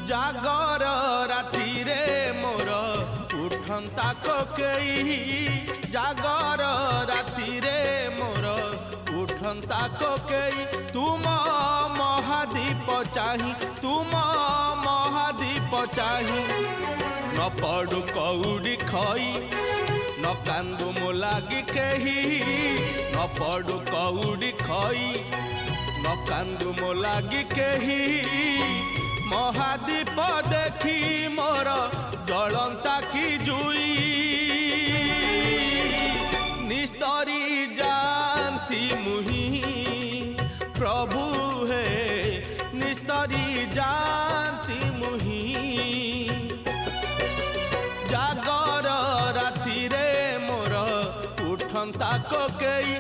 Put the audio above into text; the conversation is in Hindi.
जागर राति रे मोर उठंता कोकेई जागर राति रे मोर उठंता कोकेई तुम महादीप चाही तुम महादीप चाही न पड़ू कौड़ी खई न कांदू मो लागी केही न पड़ू कौड़ी खई न कांदू मो लागी केही महादीप देखी मोर जलंता की जुई निस्तरी जानती मुही प्रभु है निस्तरी जानती मुही जागर राति रे मोर उठंता कोकेई